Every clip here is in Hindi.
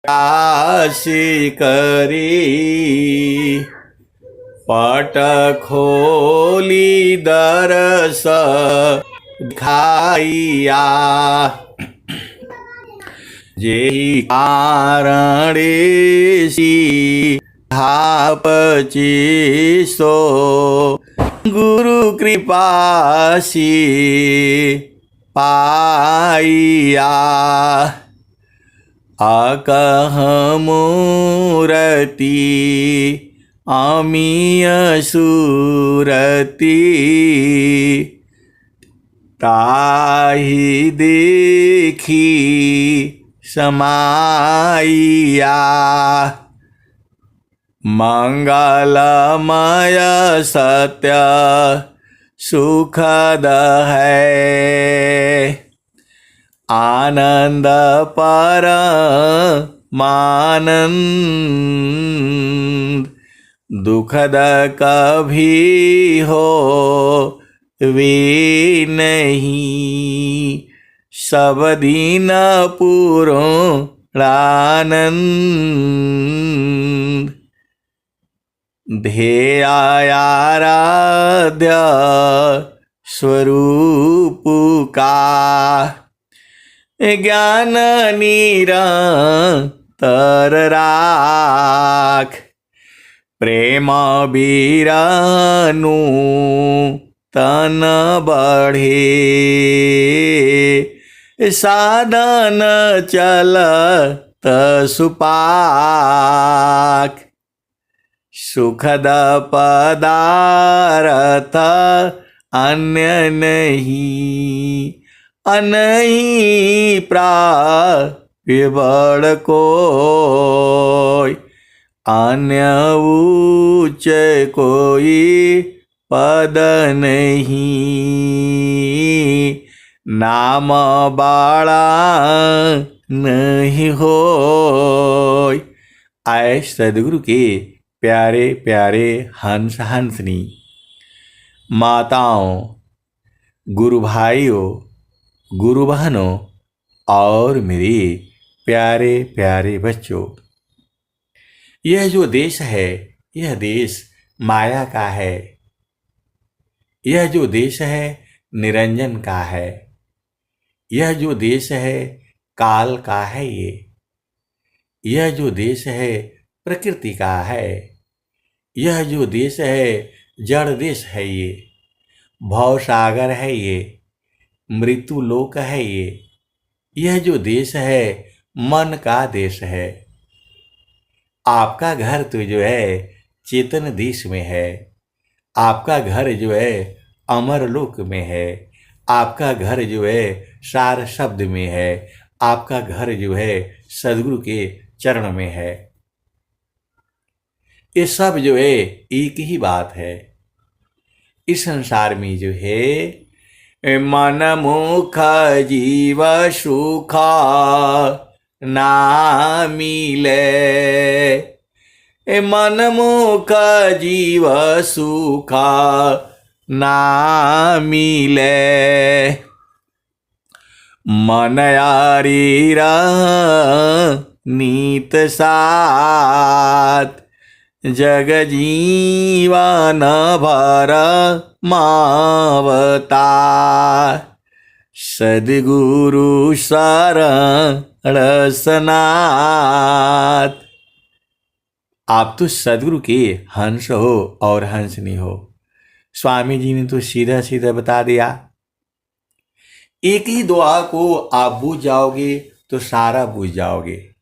काशी करी पट खोली दरस खाइया जेहि कारणे धापची सो गुरु कृपासी पाइया अकह मूरति अमीय सूरति ताहि देखी समाइया मंगलमय सत्य सुखद है आनंद परमानंद दुखद कभी हो वे नहीं सब दिन पूर्णानंद ध्येयाराध्य स्वरूप का ज्ञान निरंतर राख प्रेम बीरानु तन बढ़े साधन चलत सुपाक सुखद पदारथ अन्य नहीं अनही प्राप्य बड़ कोई अन्य उच्च कोई पद नहीं नाम बाड़ा नहीं हो। आए सदगुरु के प्यारे प्यारे हंस हंसनी माताओं, गुरु भाइयों, गुरु बहनों और मेरे प्यारे प्यारे बच्चों, यह जो देश है यह देश माया का है। यह जो देश है निरंजन का है। यह जो देश है काल का है। यह जो देश है प्रकृति का है। यह जो देश है जड़ देश है। ये भव सागर है। ये मृत्यु लोक है। यह जो देश है मन का देश है। आपका घर तो जो है चेतन देश में है। आपका घर जो है अमर लोक में है। आपका घर जो है सार शब्द में है। आपका घर जो है सदगुरु के चरण में है। ये सब जो है एक ही बात है। इस संसार में जो है मन मुख जीव सुख ना मिले। मन मुख जीव सुख ना मिले। मन यारी नीत साथ जग जीवन भर मावता। सद्गुरु शरण सनाथ। आप तो सद्गुरु के हंस हो और हंसनी हो। स्वामी जी ने तो सीधा सीधा बता दिया। एक ही दुआ को आप बूझ जाओगे तो सारा बूझ जाओगे।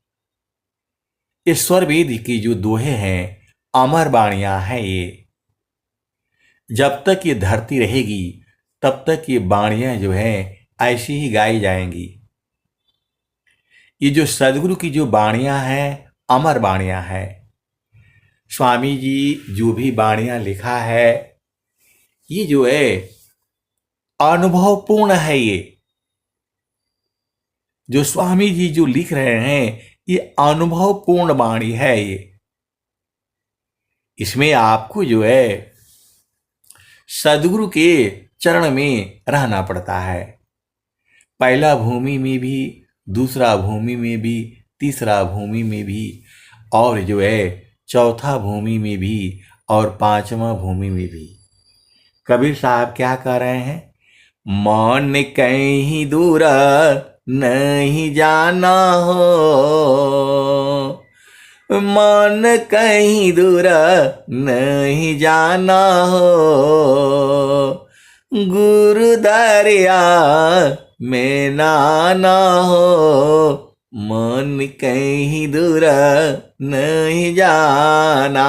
ईश्वर वेद की जो दोहे हैं अमर बाणियां हैं। ये जब तक ये धरती रहेगी तब तक ये बाणियां जो हैं ऐसी ही गाई जाएंगी। ये जो सदगुरु की जो बाणियां हैं अमर बाणियां हैं। स्वामी जी जो भी बाणियां लिखा है ये जो है अनुभवपूर्ण है। ये जो स्वामी जी जो लिख रहे हैं ये अनुभवपूर्ण वाणी है। ये इसमें आपको जो है सदगुरु के चरण में रहना पड़ता है। पहला भूमि में भी दूसरा भूमि में भी तीसरा भूमि में भी, और जो है चौथा भूमि में भी, और पांचवा भूमि में भी। कबीर साहब क्या कह रहे हैं? मन कहीं दूर नहीं जाना हो, मन कहीं दूर नहीं जाना हो, गुरु दरिया में नाना हो, मन कहीं दूर नहीं जाना।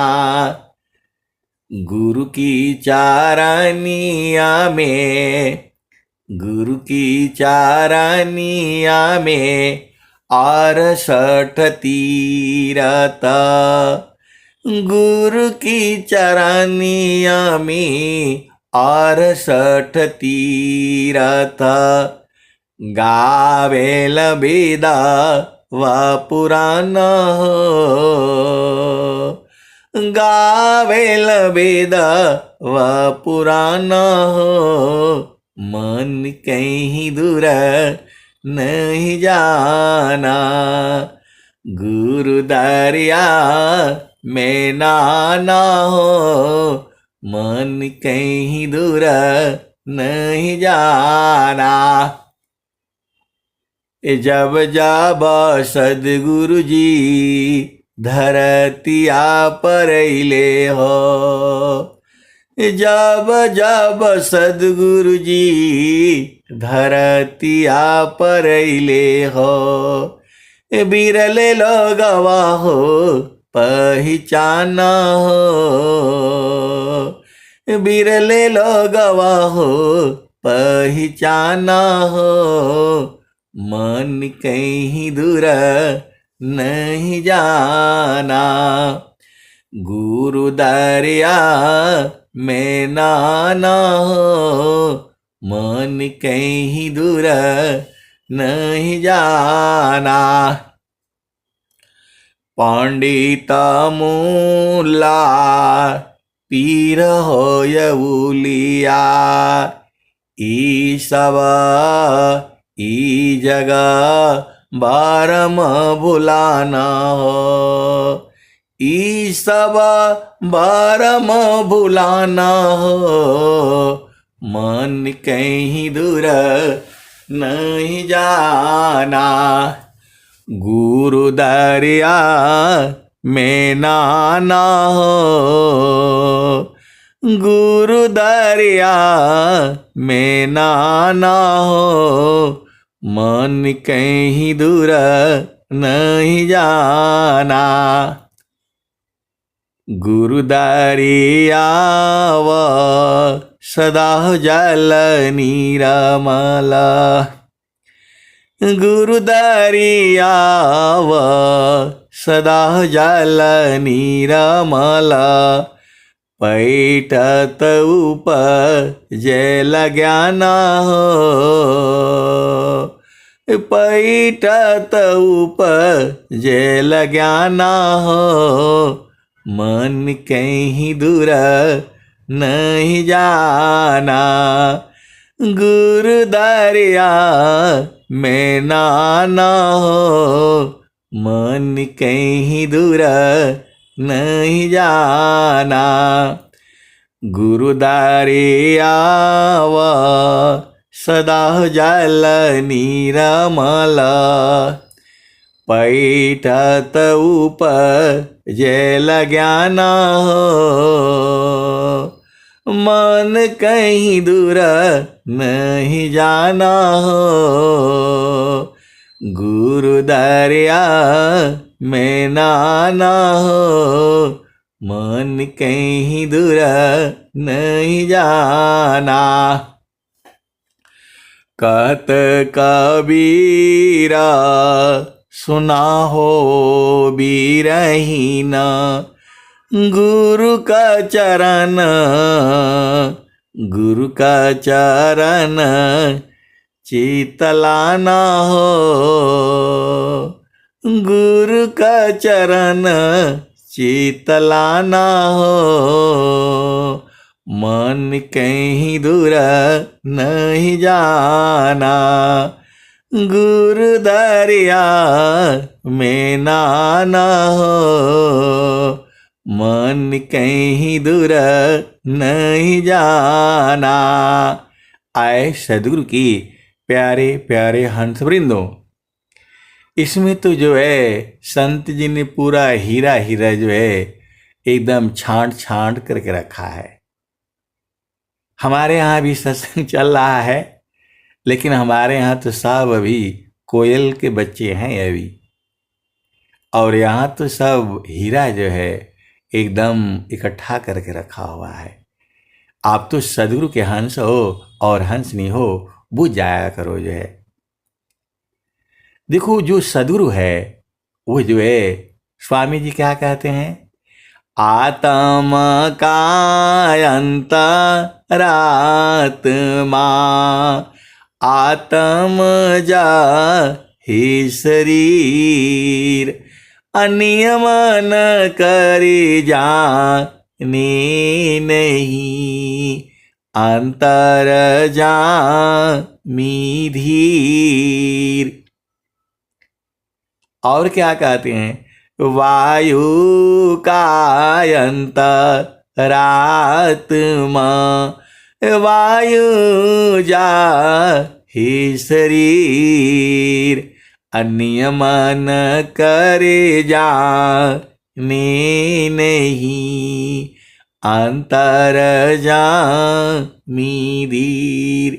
गुरु की चारनिया में, गुरु की चारनिया में 68 तीरथ, गुरु की चारनिया में 68 तीरथ, गावेल वेदा व पुराण हो, गावेल वेद व पुराण हो, मन कहीं दूर नहीं जाना, गुरु दरिया में नाना हो, मन कहीं दूर नहीं जाना। जब जब सद्गुरु जी धरतिया पर अइले हो, जब जब सद्गुरु जी धरतिया पर अइले हो, बिरले लोगवा हो पहचाना हो, बिरले लोगवा हो पहचाना हो, मन कहीं दूर नहीं जाना, गुरु दरिया में नाना हो, मन कहीं दूर नहीं जाना। पंडित मूला पीर होय उलिया, ई सब ई जगह बारम भुलाना हो, ई सब बारम भुलाना हो, मन कहीं दूर नहीं जाना, गुरु दरिया में नाना हो, गुरु दरिया में नाना हो, मन कहीं दूर नहीं जाना, गुरु दरिया व सदा जल निरमल, गुरु दरिया व सदा जल निरमल, पैठत उपजल ज्ञान हो, पैठत उपजल ज्ञान हो, मन कहीं दूर नहीं जाना, गुरु दरिया में नाना हो, मन कहीं दूर नहीं जाना, गुरु दरिया व सदा जल निरमल, पैठत उपजल ज्ञान हो, मन कहीं दूर नहीं जाना हो, गुरु दरिया में नाना हो, मन कहीं दूर नहीं जाना, कहत कबीरा सुना हो बीरहीन, गुरु का चरण, गुरु का चरण चितलाना हो, गुरु का चरण चितलाना हो, मन कहीं दूर नहीं जाना, गुरु दरिया में नाना हो, मन कहीं दूर नहीं जाना। आए सदगुरु की प्यारे प्यारे हंस वृंदो, इसमें तो जो है संत जी ने पूरा हीरा हीरा जो है एकदम छांट छांट करके रखा है। हमारे यहाँ भी सत्संग चल रहा है, लेकिन हमारे यहाँ तो सब अभी कोयल के बच्चे हैं अभी, और यहाँ तो सब हीरा जो है एकदम इकट्ठा करके रखा हुआ है। आप तो सदगुरु के हंस हो और हंस नहीं हो, बुझ जाया करो जो है। देखो जो सदगुरु है वो जो है स्वामी जी क्या कहते हैं, आत्म का अंतरात्मा, आत्म जा ही शरीर, अनियमन करी जाने नहीं, अंतर जामी धीर। और क्या कहते हैं, वायु का अंतरात्मा, वायु जा ही शरीर, अनियमन करे जाने नहीं, अंतर जामी धीर।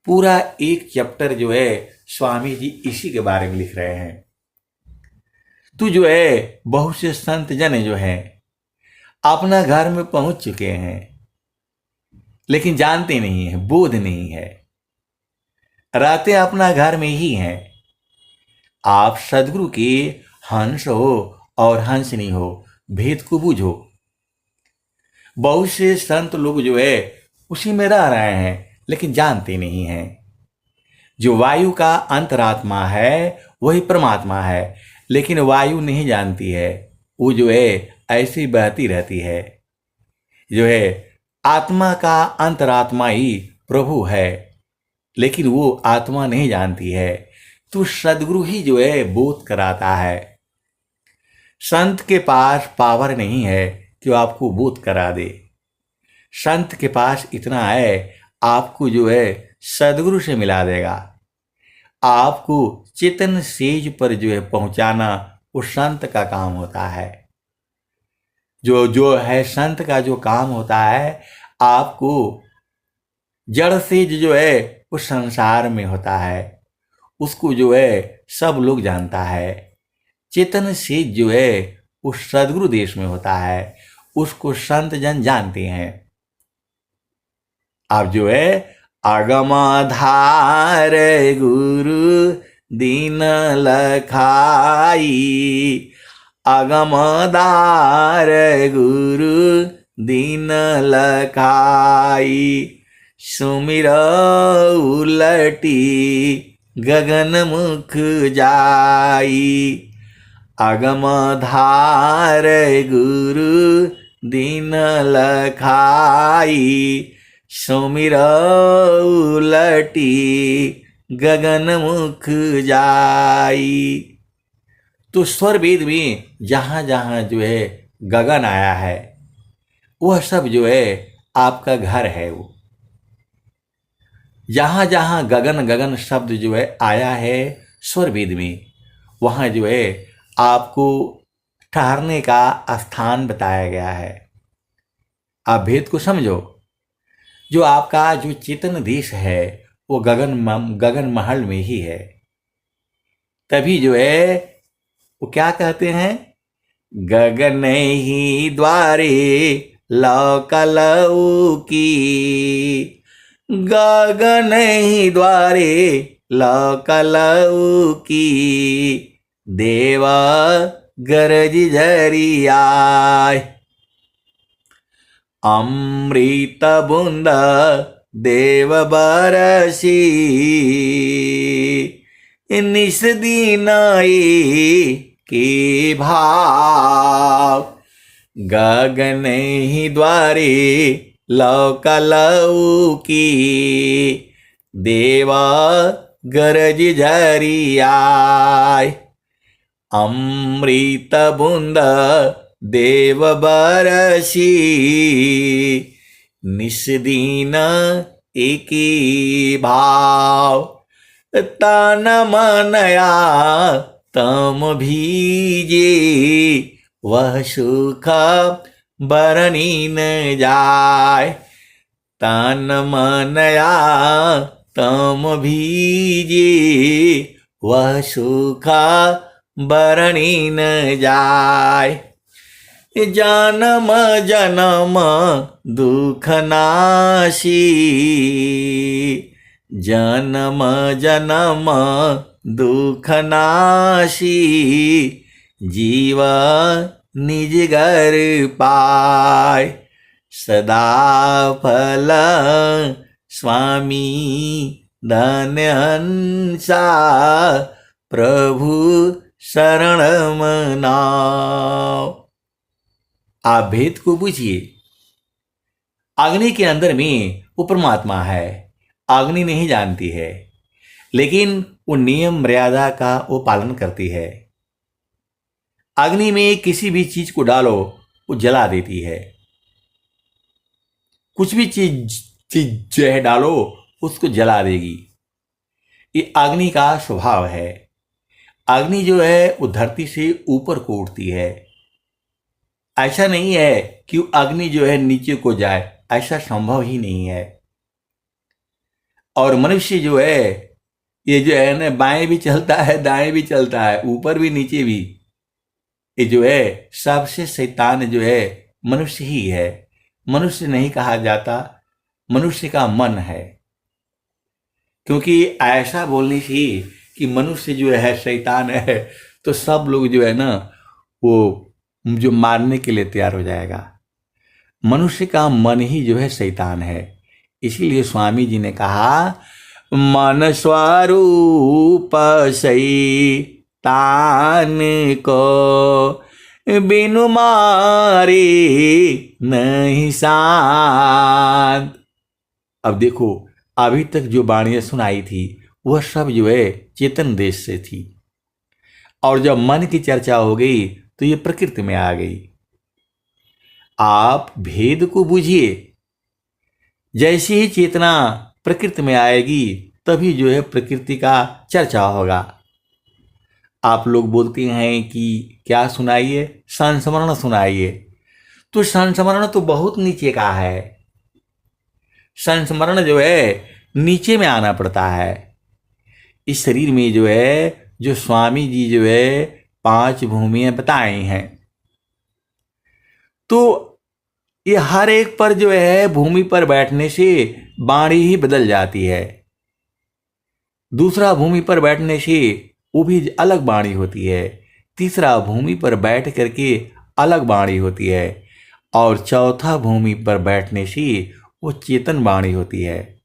पूरा एक चैप्टर जो है स्वामी जी इसी के बारे में लिख रहे हैं। तू जो है बहुत से संत जन जो है अपना घर में पहुंच चुके हैं, लेकिन जानते नहीं है, बोध नहीं है, रहते अपना घर में ही हैं। आप सदगुरु के हंस हो और हंस नहीं हो, भेद को बूझो। बहुत से संत लोग जो है उसी में रह रहे हैं, लेकिन जानते नहीं हैं। जो वायु का अंतरात्मा है वही परमात्मा है, लेकिन वायु नहीं जानती है, वो जो है ऐसी बहती रहती है। जो है आत्मा का अंतरात्मा ही प्रभु है, लेकिन वो आत्मा नहीं जानती है। तो सदगुरु ही जो है बोध कराता है। संत के पास पावर नहीं है कि वो आपको बोध करा दे। संत के पास इतना है, आपको जो है सदगुरु से मिला देगा। आपको चेतन सेज पर जो है पहुंचाना वो संत का काम होता है। जो है संत का जो काम होता है, आपको जड़ सेज जो है वो संसार में होता है, उसको जो है सब लोग जानता है। चेतन सेज जो है वो सदगुरु देश में होता है, उसको संत जन जानते हैं। आप जो है अगमाधार गुरु दीन लखाई, अगमदार गुरु दीन लखाई, सुमिर उलटी गगन मुख जाई, अगमधार गुरु दीन लखाई, सुमिर उलटी गगन मुख जाई। तो स्वर वेद में जहां जहां जो है गगन आया है, वह सब जो है आपका घर है। वो जहां जहां गगन गगन शब्द जो है आया है स्वर वेद में, वहां जो है आपको ठहरने का स्थान बताया गया है। आप भेद को समझो। जो आपका जो चेतन देश है वो गगन महल में ही है। तभी जो है वो क्या कहते हैं, गगन ही द्वारे लौकलऊ की, गगन ही द्वारे लौकलऊ की, देवा गरज झरियाय, अमृत बूंद देव बरसी, निस दीनाई के भाव, गगन ही द्वारे लौकलऊ की, देवा गरज झरियाय, अमृत बूंद देव बरसी, निस्दीन एकी भाव, तन मनया तम भीजे, वह सुख बरनी न जाय। तन मनया तम भीजे, वह सुख बरनी न जाय। जन्म जन्म दुख नाशी, जन्म जन्म दुख नाशी, जीव निज घर पाय। सदा फल स्वामी धन्य हंसा, प्रभु शरण मनाओ। आप भेद को बूझिए। अग्नि के अंदर में वो परमात्मा है, अग्नि नहीं जानती है, लेकिन वो नियम मर्यादा का वो पालन करती है। अग्नि में किसी भी चीज को डालो वो जला देती है। कुछ भी चीज जो है डालो उसको जला देगी। ये अग्नि का स्वभाव है। अग्नि जो है वो धरती से ऊपर को उठती है। ऐसा नहीं है कि अग्नि जो है नीचे को जाए, ऐसा संभव ही नहीं है। और मनुष्य जो है ये जो है ना, बाएं भी चलता है दाएं भी चलता है, ऊपर भी नीचे भी। ये जो है सबसे शैतान जो है मनुष्य ही है। मनुष्य नहीं कहा जाता, मनुष्य का मन है। क्योंकि ऐसा बोलने से कि मनुष्य जो है शैतान है, तो सब लोग जो है ना वो जो मारने के लिए तैयार हो जाएगा। मनुष्य का मन ही जो है शैतान है। इसीलिए स्वामी जी ने कहा, मन स्वरूप शैतान को, बिनु मारे नहीं शांत। अब देखो, अभी तक जो वाणियां सुनाई थी वह सब जो है चेतन देश से थी, और जब मन की चर्चा हो गई तो ये प्रकृति में आ गई। आप भेद को बूझिए। जैसे ही चेतना प्रकृति में आएगी तभी जो है प्रकृति का चर्चा होगा। आप लोग बोलते हैं कि क्या सुनाइए, संस्मरण सुनाइए। तो संस्मरण तो बहुत नीचे का है। संस्मरण जो है नीचे में आना पड़ता है। इस शरीर में जो है, जो स्वामी जी जो है 5 भूमियां बताई हैं, तो ये हर एक पर जो है भूमि पर बैठने से वाणी ही बदल जाती है। दूसरा भूमि पर बैठने से वो भी अलग वाणी होती है। तीसरा भूमि पर बैठ करके अलग वाणी होती है। और चौथा भूमि पर बैठने से वो चेतन वाणी होती है।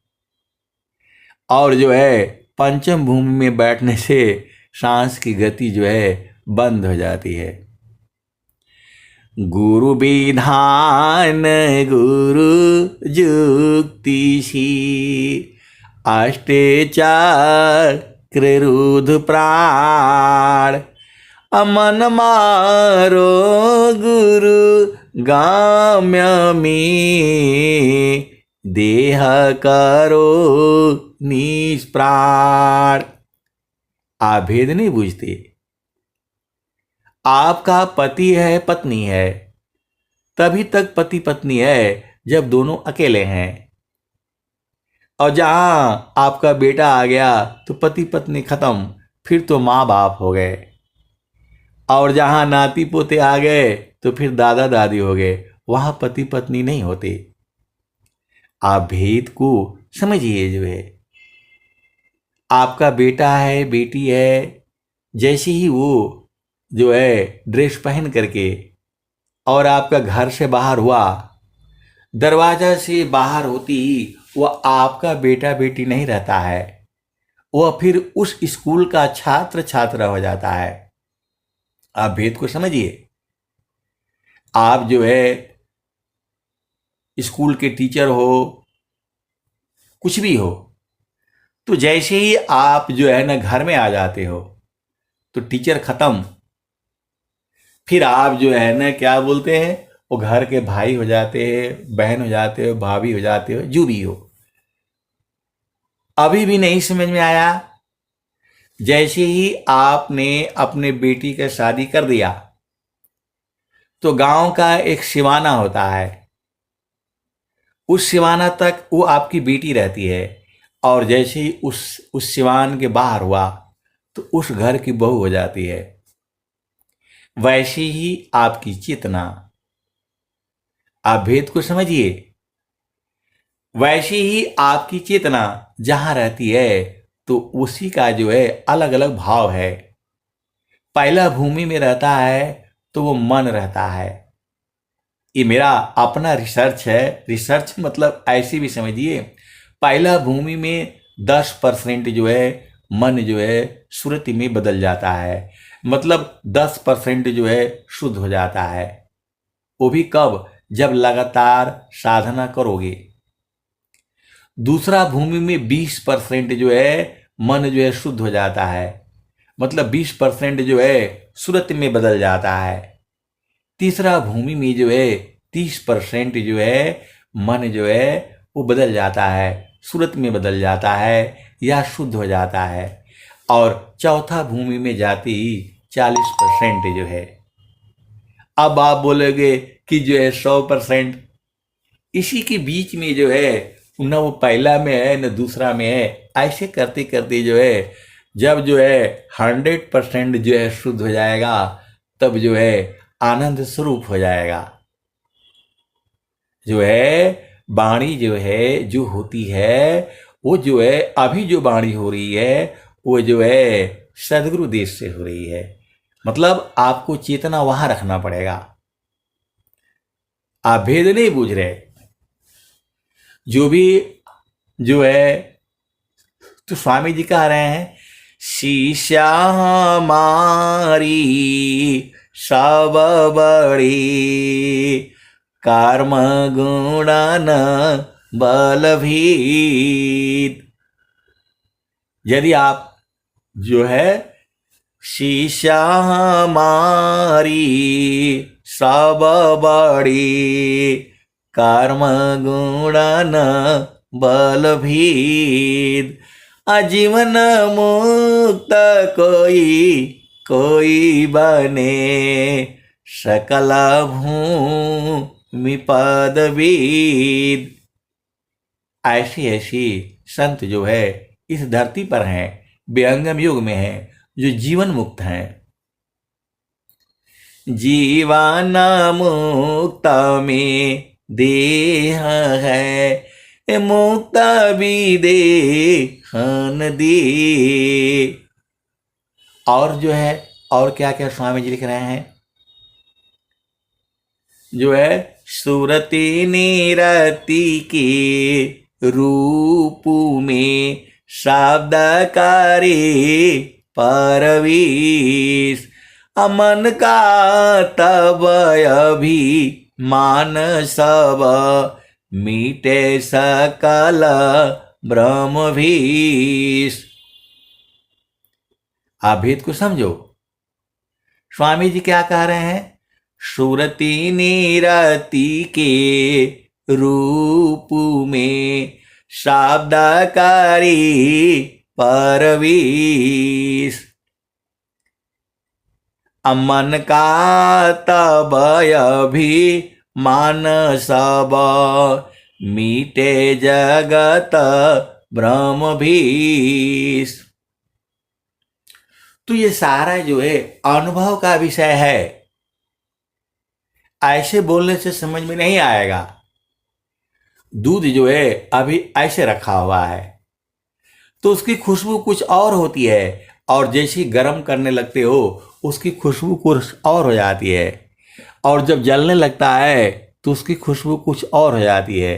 और जो है पंचम भूमि में बैठने से सांस की गति जो है बंद हो जाती है। गुरु विधान गुरु जुक्तिशी, अष्टे चक्र रुद्र प्राण, अमन मारो गुरु गाम्य में, देह करो निष्प्राण। आप भेद नहीं बूझते। आपका पति है पत्नी है, तभी तक पति पत्नी है जब दोनों अकेले हैं। और जहां आपका बेटा आ गया तो पति पत्नी खत्म, फिर तो माँ बाप हो गए। और जहां नाती पोते आ गए तो फिर दादा दादी हो गए, वहां पति पत्नी नहीं होते। आप भेद को समझिए। जो है आपका बेटा है बेटी है, जैसे ही वो जो है ड्रेस पहन करके और आपका घर से बाहर हुआ, दरवाजा से बाहर होती ही वह आपका बेटा बेटी नहीं रहता है, वह फिर उस स्कूल का छात्र छात्रा हो जाता है। आप भेद को समझिए। आप जो है स्कूल के टीचर हो, कुछ भी हो, तो जैसे ही आप जो है ना घर में आ जाते हो तो टीचर खत्म, फिर आप जो है ना क्या बोलते हैं, वो घर के भाई हो जाते हैं, बहन हो जाते हो, भाभी हो जाते हो, जो भी हो। अभी भी नहीं समझ में आया? जैसे ही आपने अपने बेटी का शादी कर दिया तो गांव का एक सिवाना होता है, उस सिवाना तक वो आपकी बेटी रहती है। और जैसे ही उस सिवान के बाहर हुआ तो उस घर की बहू हो जाती है। वैसे ही आपकी चेतना, आप भेद को समझिए। वैसे ही आपकी चेतना जहां रहती है तो उसी का जो है अलग अलग भाव है। पहला भूमि में रहता है तो वो मन रहता है। ये मेरा अपना रिसर्च है। रिसर्च मतलब ऐसे भी समझिए, पहला भूमि में 10% जो है मन जो है सुरति में बदल जाता है, मतलब 10% जो है शुद्ध हो जाता है। वो भी कब? जब लगातार साधना करोगे। दूसरा भूमि में 20% जो है मन जो है शुद्ध हो जाता है, मतलब 20% जो है सुरत में बदल जाता है। तीसरा भूमि में जो है 30% जो है मन जो है वो बदल जाता है, सूरत में बदल जाता है या शुद्ध हो जाता है। और चौथा भूमि में जाती 40% जो है। अब आप बोलोगे कि जो है 100%, इसी के बीच में जो है न वो पहला में है न दूसरा में है। ऐसे करते करते जो है जब जो है 100% जो है शुद्ध हो जाएगा तब जो है आनंद स्वरूप हो जाएगा। जो है वाणी जो है जो होती है वो जो है अभी जो वाणी हो रही है वो जो है सदगुरु देश से हो रही है। मतलब आपको चेतना वहां रखना पड़ेगा। आप भेद नहीं बूझ रहे। जो भी जो है तो स्वामी जी कह रहे हैं, शीशा हमारी सब बड़ी कर्म गुणन बलभीत। यदि आप जो है शीशा हमारी सब बड़ी कर्म गुणन बलभीत, आजीवन मुक्त कोई बने सकल भूमि पदवीद। ऐसी ऐसी संत जो है इस धरती पर हैं, विहंगम युग में हैं, जो जीवन मुक्त हैं। जीवन मुक्त में देह है, मुक्त भी देहन दे। और जो है और क्या क्या स्वामी जी लिख रहे हैं, जो है सुरति निरति के रूप में शब्दकारी परवीश, अमन का तब अभी मान सब मीटे सकल ब्रह्म भीष। आप भेद को समझो। स्वामी जी क्या कह रहे हैं, सुरति निरति के रूप में शब्दकारी परवीश, अमन का तब अभी मान सब मीटे जगत ब्रह्म भीष। तो ये सारा जो है अनुभव का विषय है। ऐसे बोलने से समझ में नहीं आएगा। दूध जो है अभी ऐसे रखा हुआ है तो उसकी खुशबू कुछ और होती है, और जैसे ही गर्म करने लगते हो उसकी खुशबू कुछ और हो जाती है, और जब जलने लगता है तो उसकी खुशबू कुछ और हो जाती है।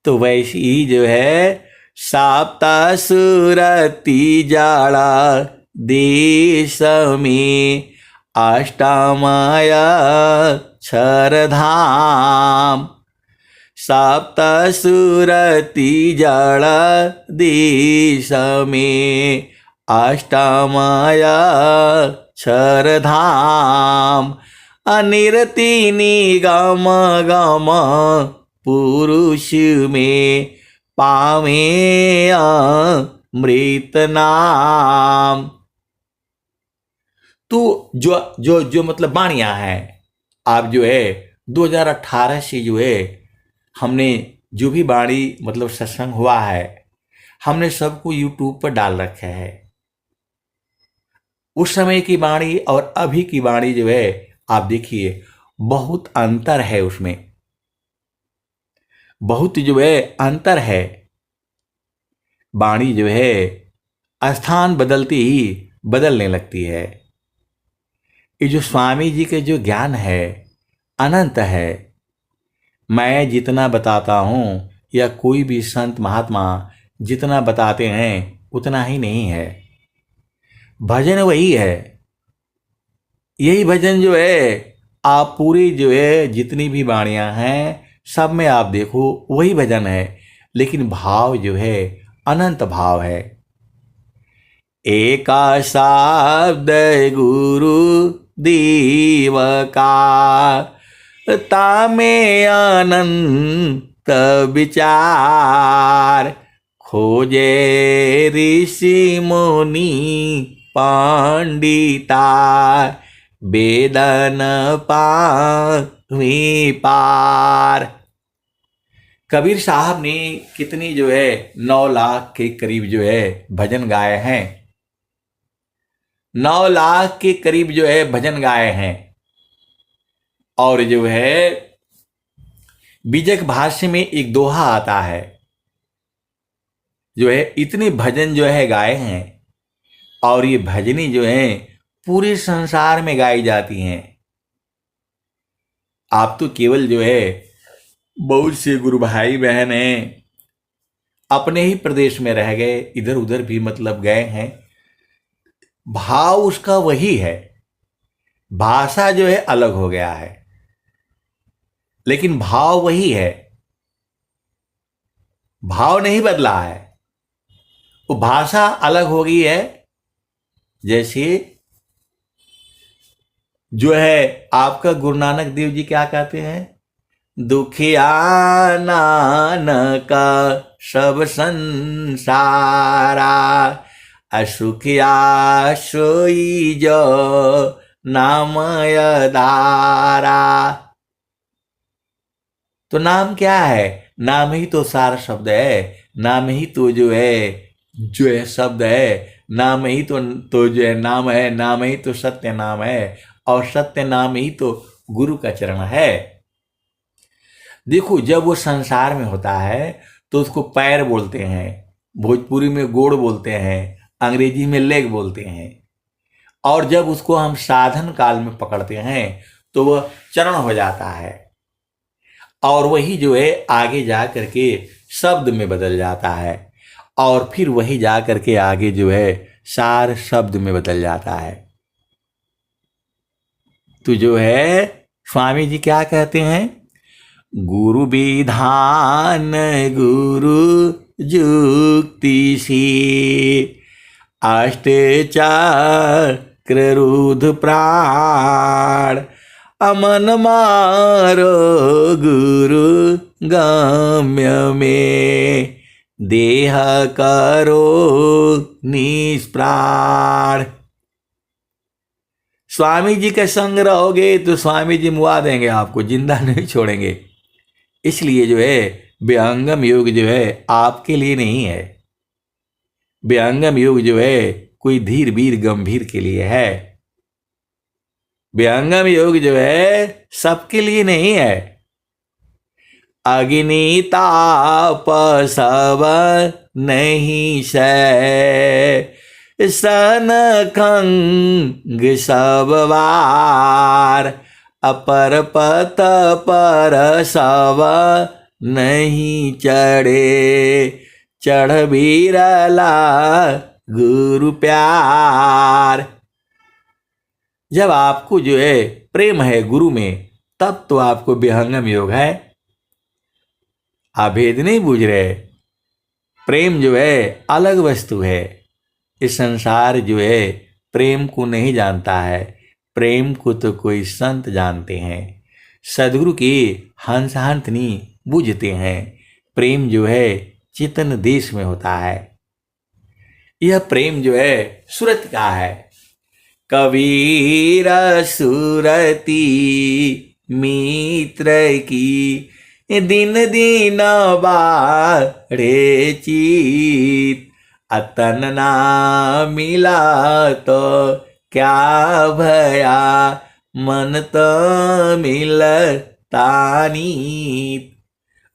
तो वैसे ही जो है साप्ता सुरति जाड़ा देश में अष्टमाया क्षरधाम, सप्त सुरति जड़ देश में अष्टमाया क्षरधाम, अनिरति निगम गम पुरुष में पावे अमृत नाम। तो जो जो जो मतलब वाणियां हैं, आप जो है 2018 से जो है हमने जो भी वाणी मतलब सत्संग हुआ है, हमने सबको यूट्यूब पर डाल रखा है। उस समय की वाणी और अभी की वाणी जो है आप देखिए, बहुत अंतर है, उसमें बहुत जो है अंतर है। वाणी जो है स्थान बदलती ही बदलने लगती है। ये जो स्वामी जी के जो ज्ञान है अनंत है। मैं जितना बताता हूँ या कोई भी संत महात्मा जितना बताते हैं उतना ही नहीं है। भजन वही है। यही भजन जो है आप पूरी जो है जितनी भी वाणियां हैं सब में आप देखो वही भजन है, लेकिन भाव जो है अनंत भाव है। एका शब्द गुरु देव का तामे अनंत विचार। खोजे ऋषि मुनि पंडिता वेदन पावे पार। कबीर साहब ने कितनी जो है 9 लाख के करीब जो है भजन गाए हैं। 9 लाख के करीब जो है भजन गाए हैं। और जो है बीजक भाष्य में एक दोहा आता है, जो है इतने भजन जो है गाए हैं और ये भजनी जो है पूरे संसार में गाई जाती हैं। आप तो केवल जो है बहुत से गुरु भाई बहन हैं अपने ही प्रदेश में रह गए, इधर उधर भी मतलब गए हैं। भाव उसका वही है, भाषा जो है अलग हो गया है, लेकिन भाव वही है। भाव नहीं बदला है, वो भाषा अलग हो गई है। जैसे जो है आपका गुरु नानक देव जी क्या कहते हैं, दुखिया नानक सब संसारा असुखिया सोई जो नामय दारा। तो नाम क्या है, नाम ही तो सारा शब्द है, नाम ही तो जो है शब्द है, नाम ही तो जो है नाम है, नाम ही तो सत्य नाम है, और सत्य नाम ही तो गुरु का चरण है। देखो जब वो संसार में होता है तो उसको पैर बोलते हैं, भोजपुरी में गोड़ बोलते हैं, अंग्रेजी में लेग बोलते हैं। और जब उसको हम साधन काल में पकड़ते हैं तो वह चरण हो जाता है, और वही जो है आगे जा करके शब्द में बदल जाता है, और फिर वही जा करके आगे जो है सार शब्द में बदल जाता है। तो जो है स्वामी जी क्या कहते हैं, गुरु विधान गुरु जुक्ति सी अष्ट चक्र रुद्र प्राण अमन मारो गुरु गम्य में देह करो निष्प्राण। स्वामी जी के संग रहोगे तो स्वामी जी मुआ देंगे आपको, जिंदा नहीं छोड़ेंगे। इसलिए जो है विहंगम योग जो है आपके लिए नहीं है। विहंगम योग जो है कोई धीर वीर गंभीर के लिए है। विहंगम योग जो है सबके लिए नहीं है। अग्नि ताप सब नहीं सह सन खंग सब वार अपर पथ पर सब नहीं चढ़े चढ़ बीरला गुरु प्यार। जब आपको जो है प्रेम है गुरु में तब तो आपको विहंगम योग है। आप भेद नहीं बूझ रहे। प्रेम जो है अलग वस्तु है। इस संसार जो है प्रेम को नहीं जानता है, प्रेम को तो कोई संत जानते हैं, सदगुरु के हंस हंसनी बूझते हैं। प्रेम जो है चेतन देश में होता है। यह प्रेम जो है सूरत का है। कबीर सुरती मित्र की, दिन दिन बाढ़े चीत। अतन ना मिला तो क्या भया, मन तो मिलता नीत।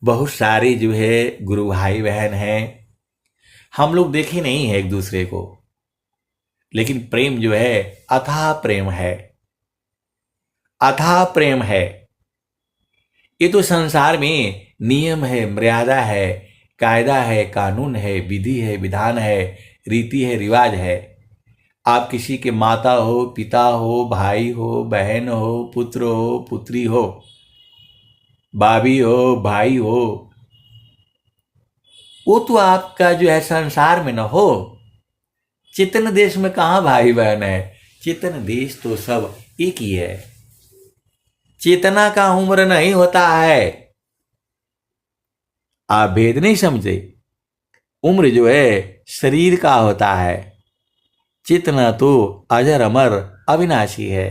बहुत सारे जो है गुरु भाई बहन हैं, हम लोग देखे नहीं है एक दूसरे को, लेकिन प्रेम जो है अथाह प्रेम है, अथाह प्रेम है। ये तो संसार में नियम है, मर्यादा है, कायदा है, कानून है, विधि है, विधान है, रीति है, रिवाज है। आप किसी के माता हो, पिता हो, भाई हो, बहन हो, पुत्र हो, पुत्री हो, भाभी हो, भाई हो, वो तो आपका जो है संसार में न हो। चेतन देश में कहाँ भाई बहन है? चेतन देश तो सब एक ही है। चेतना का उम्र नहीं होता है। आप भेद नहीं समझे। उम्र जो है शरीर का होता है, चेतना तो अजर अमर अविनाशी है।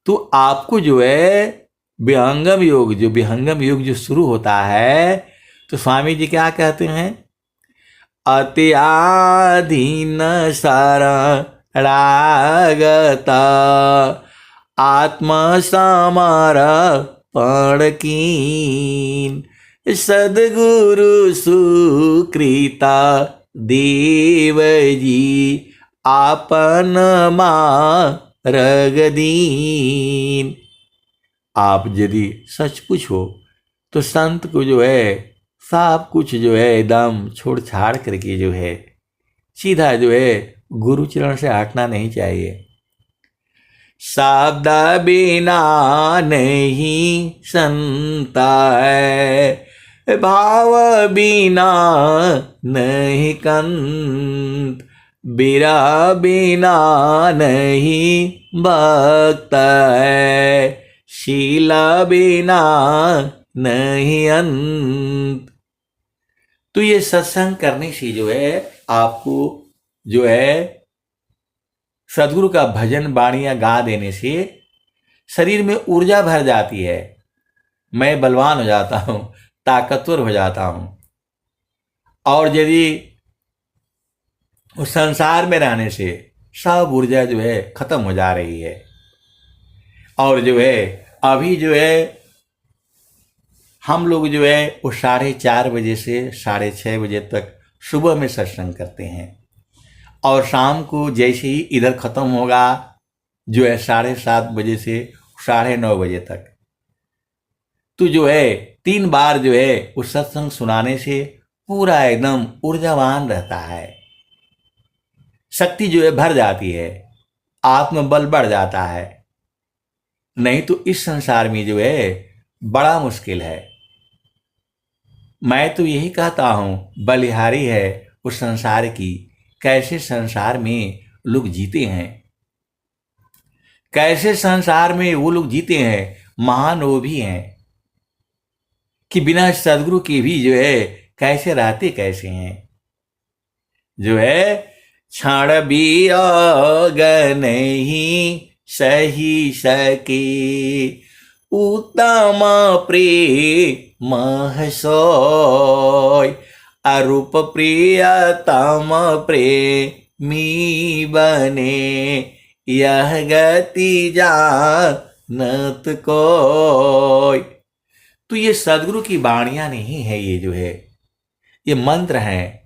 तो आपको जो है विहंगम योग जो शुरू होता है, तो स्वामी जी क्या कहते हैं? अति आधीन शरणागत आत्मा समर्पण कीन, सदगुरु सुकृता देव जी आपन मार्ग दीन। आप यदि सच पूछो तो संत को जो है सब कुछ जो है एकदम छोड़ छाड़ करके जो है सीधा जो है गुरु चरण से हटना नहीं चाहिए। शब्द बिना नहीं संता है, भाव बिना नहीं कंत, बिरा बिना नहीं भक्त है, शीला बिना नहीं अंत। तो ये सत्संग करने से जो है आपको जो है सदगुरु का भजन बाणियां गा देने से शरीर में ऊर्जा भर जाती है। मैं बलवान हो जाता हूं, ताकतवर हो जाता हूं। और यदि उस संसार में रहने से सब ऊर्जा जो है खत्म हो जा रही है। और जो है अभी जो है हम लोग जो है वो 4:30 बजे से 6:30 बजे तक सुबह में सत्संग करते हैं, और शाम को जैसे ही इधर खत्म होगा जो है 7:30 बजे से 9:30 बजे तक, तो जो है 3 बार जो है उस सत्संग सुनाने से पूरा एकदम ऊर्जावान रहता है। शक्ति जो है भर जाती है, आत्मबल बढ़ जाता है। नहीं तो इस संसार में जो है बड़ा मुश्किल है। मैं तो यही कहता हूं, बलिहारी है उस संसार की, कैसे संसार में लोग जीते हैं, कैसे संसार में वो लोग जीते हैं, महान वो भी हैं कि बिना सदगुरु के भी जो है कैसे रहते कैसे हैं। जो है क्षण भी योग नहीं सही सके, उत्तम प्रेम सोय, अरूप प्रियतम प्रेमी बने, यह गति जानत कोय। तो ये सदगुरु की वाणियां नहीं है, ये जो है ये मंत्र हैं।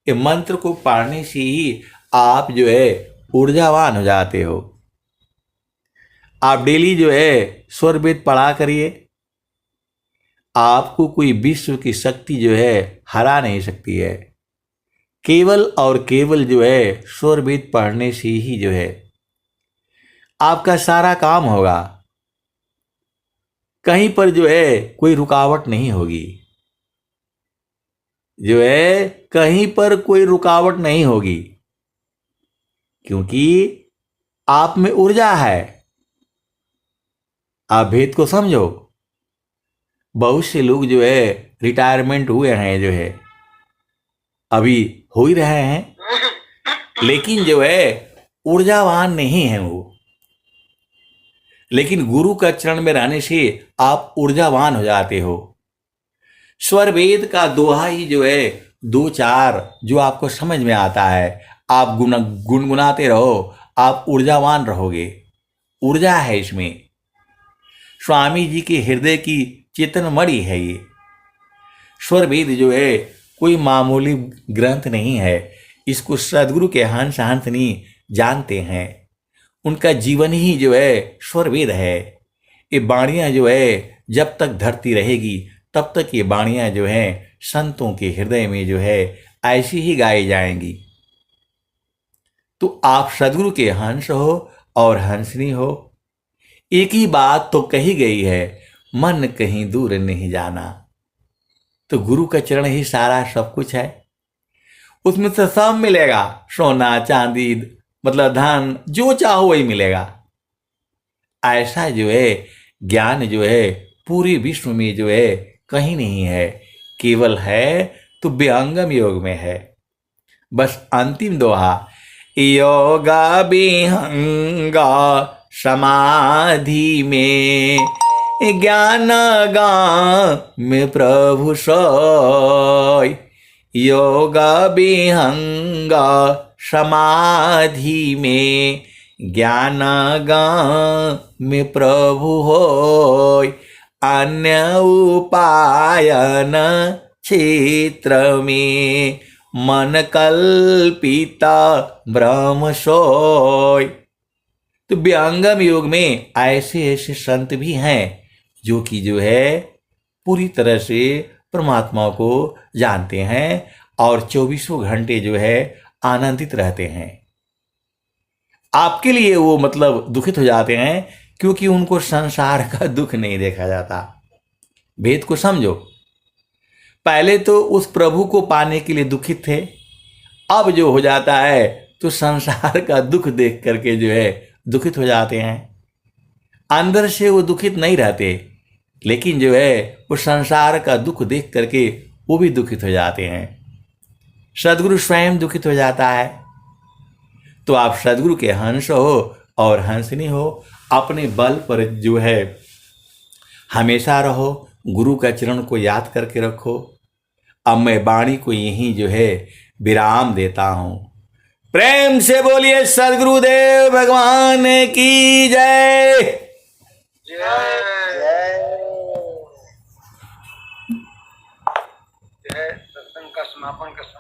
ये मंत्र को पढ़ने से ही आप जो है ऊर्जावान हो जाते हो। आप डेली जो है स्वर वेद पढ़ा करिए, आपको कोई विश्व की शक्ति जो है हरा नहीं सकती है। केवल और केवल जो है स्वर वेद पढ़ने से ही जो है आपका सारा काम होगा। कहीं पर जो है कोई रुकावट नहीं होगी, जो है कहीं पर कोई रुकावट नहीं होगी, क्योंकि आप में ऊर्जा है। आप भेद को समझो। बहुत से लोग जो है रिटायरमेंट हुए हैं, जो है अभी हो ही रहे हैं, लेकिन जो है ऊर्जावान नहीं है वो। लेकिन गुरु का चरण में रहने से आप ऊर्जावान हो जाते हो। स्वर वेद का दोहा ही जो है दो चार जो आपको समझ में आता है, आप गुनगुनाते रहो, आप ऊर्जावान रहोगे। ऊर्जा है इसमें। स्वामी जी के हृदय की चेतन मणि है ये। स्वर वेद जो है कोई मामूली ग्रंथ नहीं है। इसको सदगुरु के हंस हंसनी जानते हैं। उनका जीवन ही जो है स्वर वेद है। ये बाणियां जो है जब तक धरती रहेगी तब तक ये बाणियां जो है संतों के हृदय में जो है ऐसी ही गाई जाएंगी। तो आप सदगुरु के हंस हो और हंसनी हो। एक ही बात तो कही गई है, मन कहीं दूर नहीं जाना। तो गुरु का चरण ही सारा सब कुछ है। उसमें से सब मिलेगा, सोना चांदी मतलब धन, जो चाहो वही मिलेगा। ऐसा जो है ज्ञान जो है पूरे विश्व में जो है कहीं नहीं है, केवल है तो विहंगम योग में है। बस अंतिम दोहा, योगा विहंगा समाधि में, ज्ञान में प्रभु सोय। योगा विहंगा समाधि में, ज्ञान में प्रभु होय। अन्य उपायन क्षेत्र में, मन कल्पिता ब्रह्म सोय। तो विहंगम योग में ऐसे ऐसे संत भी हैं जो कि जो है पूरी तरह से परमात्मा को जानते हैं और 24 घंटे जो है आनंदित रहते हैं। आपके लिए वो मतलब दुखित हो जाते हैं क्योंकि उनको संसार का दुख नहीं देखा जाता। भेद को समझो। पहले तो उस प्रभु को पाने के लिए दुखित थे, अब जो हो जाता है तो संसार का दुख देख करके जो है दुखित हो जाते हैं। अंदर से वो दुखित नहीं रहते, लेकिन जो है वो संसार का दुख देख करके वो भी दुखित हो जाते हैं। सदगुरु स्वयं दुखित हो जाता है। तो आप सदगुरु के हंस हो और हंसनी हो। अपने बल पर जो है हमेशा रहो। गुरु का चरण को याद करके रखो। अब मैं वाणी को यहीं जो है विराम देता हूं। प्रेम से बोलिए सदगुरुदेव भगवान की जय। सत्संग का समापन का समय